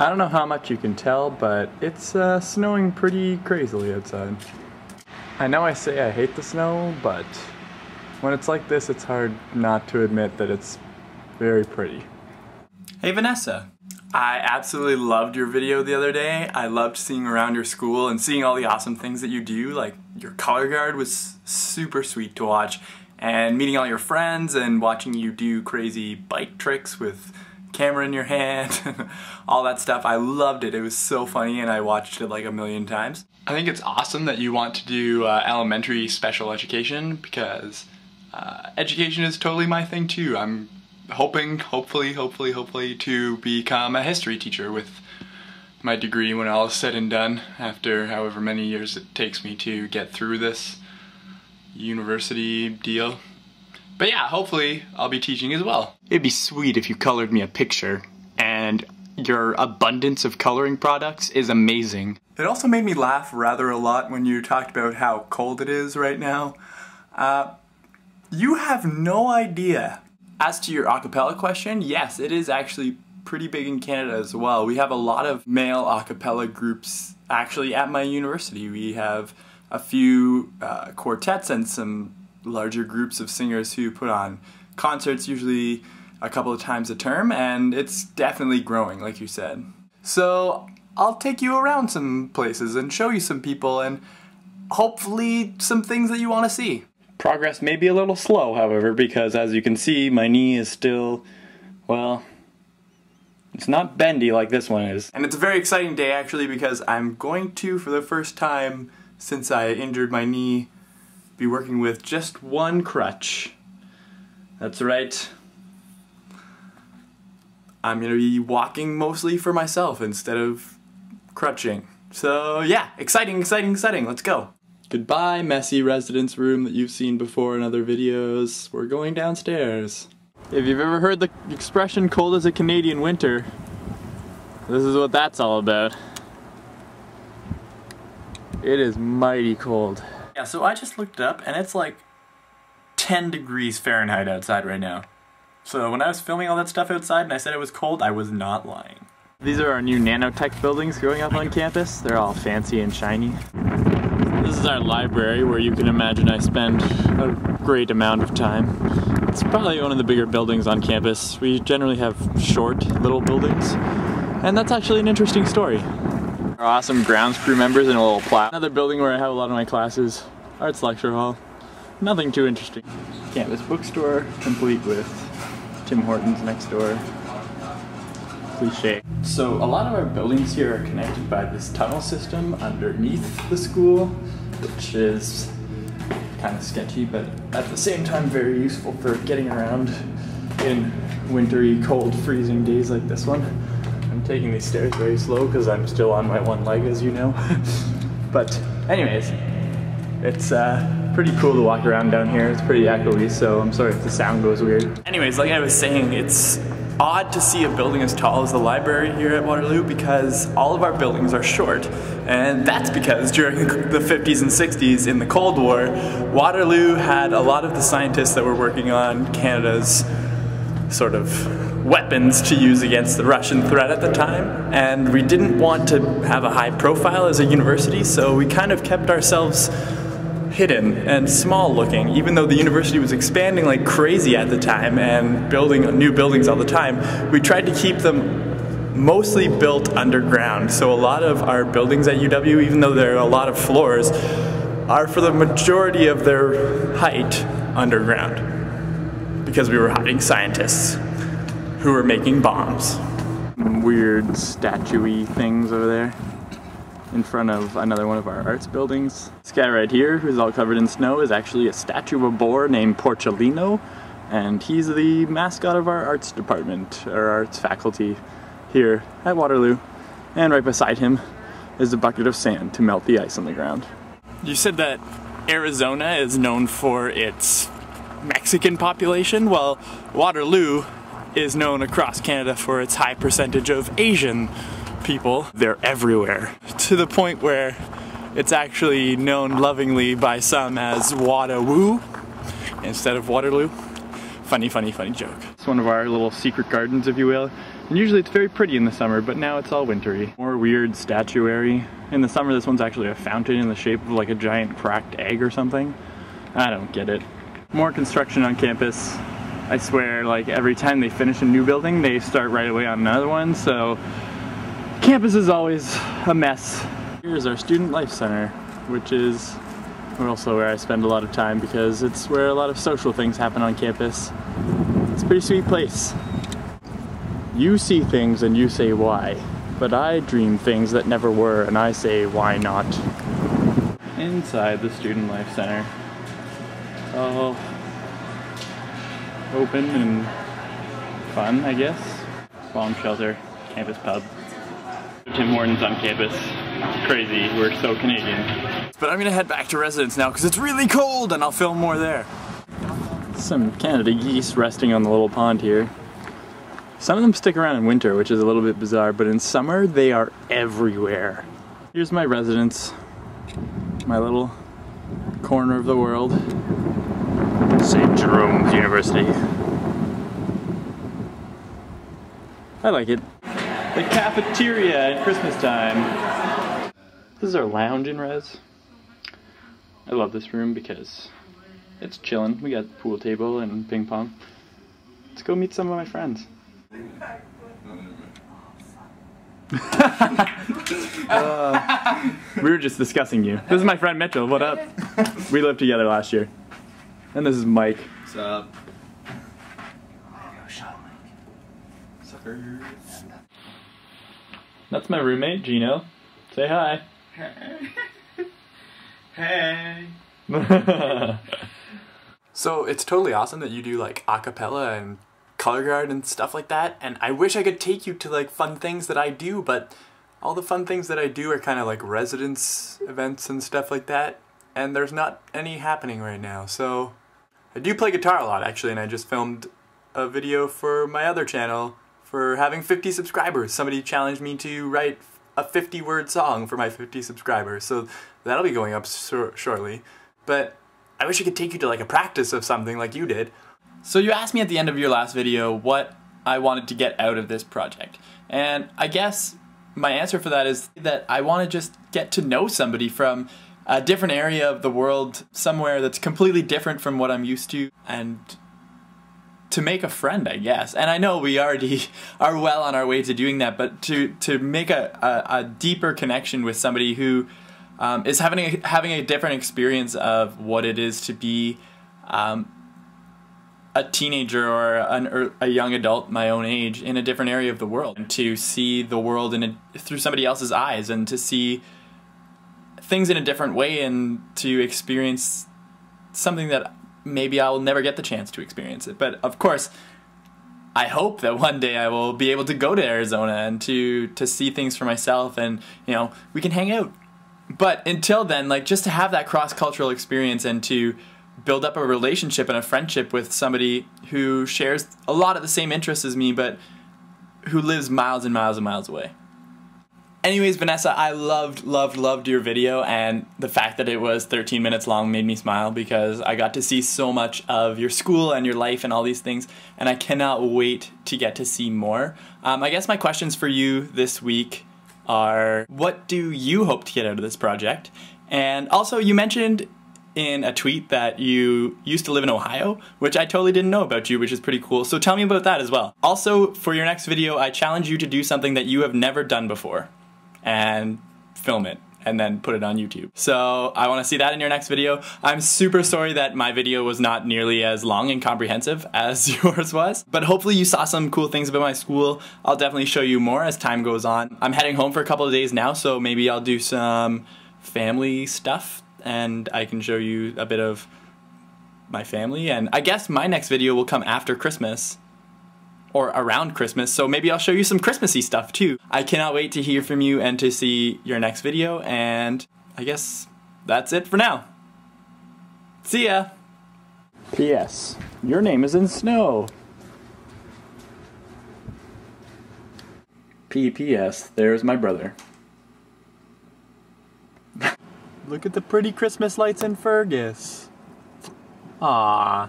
I don't know how much you can tell, but it's snowing pretty crazily outside. I know I say I hate the snow, but when it's like this, it's hard not to admit that it's very pretty. Hey Vanessa, I absolutely loved your video the other day. I loved seeing around your school and seeing all the awesome things that you do. Like, your color guard was super sweet to watch, and meeting all your friends and watching you do crazy bike tricks with camera in your hand, all that stuff. I loved it. It was so funny and I watched it like a million times. I think it's awesome that you want to do elementary special education, because education is totally my thing too. I'm hoping, hopefully to become a history teacher with my degree when all is said and done, after however many years it takes me to get through this university deal. But yeah, hopefully I'll be teaching as well. It'd be sweet if you colored me a picture, and your abundance of coloring products is amazing. It also made me laugh rather a lot when you talked about how cold it is right now. You have no idea. As to your a cappella question, yes, it is actually pretty big in Canada as well. We have a lot of male a cappella groups actually at my university. We have a few quartets and some larger groups of singers who put on concerts usually a couple of times a term, and it's definitely growing, like you said. So I'll take you around some places and show you some people and hopefully some things that you want to see. Progress may be a little slow, however, because as you can see, my knee is still, well, it's not bendy like this one is. And it's a very exciting day actually, because I'm going to, for the first time since I injured my knee, be working with just one crutch. That's right. I'm gonna be walking mostly for myself instead of crutching. So yeah, exciting, let's go. Goodbye, messy residence room that you've seen before in other videos. We're going downstairs. If you've ever heard the expression cold as a Canadian winter, this is what that's all about. It is mighty cold. Yeah, so I just looked it up and it's like 10 degrees Fahrenheit outside right now. So when I was filming all that stuff outside and I said it was cold, I was not lying. These are our new nanotech buildings going up on campus. They're all fancy and shiny. This is our library, where you can imagine I spend a great amount of time. It's probably one of the bigger buildings on campus. We generally have short little buildings, and that's actually an interesting story. Our awesome grounds crew members in a little plaque. Another building where I have a lot of my classes. Arts lecture hall. Nothing too interesting. Campus bookstore, complete with Tim Hortons next door. Cliche. So a lot of our buildings here are connected by this tunnel system underneath the school, which is kind of sketchy, but at the same time very useful for getting around in wintry, cold, freezing days like this one. I'm taking these stairs very slow because I'm still on my one leg, as you know. But anyways, it's pretty cool to walk around down here. It's pretty echoey, so I'm sorry if the sound goes weird. Anyways, like I was saying, it's odd to see a building as tall as the library here at Waterloo, because all of our buildings are short. And that's because during the 50s and 60s in the Cold War, Waterloo had a lot of the scientists that were working on Canada's sort of weapons to use against the Russian threat at the time. And we didn't want to have a high profile as a university, so we kind of kept ourselves hidden and small looking, even though the university was expanding like crazy at the time and building new buildings all the time. We tried to keep them mostly built underground. So a lot of our buildings at UW, even though there are a lot of floors, are for the majority of their height underground, because we were hiding scientists who were making bombs. Weird statue-y things over there in front of another one of our arts buildings. This guy right here, who's all covered in snow, is actually a statue of a boar named Porcellino, and he's the mascot of our arts department, or arts faculty here at Waterloo. And right beside him is a bucket of sand to melt the ice on the ground. You said that Arizona is known for its Mexican population. Well, Waterloo is known across Canada for its high percentage of Asian people. They're everywhere, to the point where it's actually known lovingly by some as Wada-woo instead of Waterloo. Funny joke. Just one of our little secret gardens, if you will. And usually it's very pretty in the summer, but now it's all wintry. More weird statuary. In the summer, this one's actually a fountain in the shape of like a giant cracked egg or something. I don't get it. More construction on campus. I swear, like every time they finish a new building, they start right away on another one, so campus is always a mess. Here's our Student Life Center, which is also where I spend a lot of time because it's where a lot of social things happen on campus. It's a pretty sweet place. You see things and you say why, but I dream things that never were and I say why not. Inside the Student Life Center. Oh. Open and fun, I guess. Bomb shelter, campus pub. Tim Hortons on campus. Crazy, we're so Canadian. But I'm gonna head back to residence now because it's really cold and I'll film more there. Some Canada geese resting on the little pond here. Some of them stick around in winter, which is a little bit bizarre, but in summer they are everywhere. Here's my residence. My little corner of the world. St. Jerome's University. I like it. The cafeteria at Christmas time. This is our lounge in res. I love this room because it's chillin'. We got the pool table and ping pong. Let's go meet some of my friends. We were just discussing you. This is my friend Mitchell. What up? We lived together last year. And this is Mike. What's up? Sucker. That's my roommate, Gino. Say hi. Hey. So it's totally awesome that you do like a cappella and color guard and stuff like that. And I wish I could take you to like fun things that I do, but all the fun things that I do are kind of like residence events and stuff like that. And there's not any happening right now, so I do play guitar a lot actually, and I just filmed a video for my other channel for having 50 subscribers. Somebody challenged me to write a 50-word song for my 50 subscribers, so that'll be going up shortly. But I wish I could take you to like a practice of something like you did. So you asked me at the end of your last video what I wanted to get out of this project, and I guess my answer for that is that I want to just get to know somebody from a different area of the world, somewhere that's completely different from what I'm used to, and to make a friend, I guess. And I know we already are well on our way to doing that, but to make a deeper connection with somebody who is having a different experience of what it is to be a teenager or a young adult my own age in a different area of the world, and to see the world through somebody else's eyes, and to see things in a different way, and to experience something that maybe I will never get the chance to experience it. But of course, I hope that one day I will be able to go to Arizona and to see things for myself, and you know, we can hang out. But until then, like, just to have that cross-cultural experience and to build up a relationship and a friendship with somebody who shares a lot of the same interests as me, but who lives miles and miles and miles away. Anyways, Vanessa, I loved your video, and the fact that it was 13 minutes long made me smile because I got to see so much of your school and your life and all these things, and I cannot wait to get to see more. I guess my questions for you this week are, what do you hope to get out of this project? And also, you mentioned in a tweet that you used to live in Ohio, which I totally didn't know about you, which is pretty cool. So tell me about that as well. Also, for your next video, I challenge you to do something that you have never done before and film it and then put it on YouTube. So I want to see that in your next video. I'm super sorry that my video was not nearly as long and comprehensive as yours was, but hopefully you saw some cool things about my school. I'll definitely show you more as time goes on. I'm heading home for a couple of days now, so maybe I'll do some family stuff and I can show you a bit of my family. And I guess my next video will come after Christmas, or around Christmas, so maybe I'll show you some Christmassy stuff too. I cannot wait to hear from you and to see your next video, and I guess that's it for now. See ya! P.S. Your name is in snow. P.P.S. There's my brother. Look at the pretty Christmas lights in Fergus. Aww.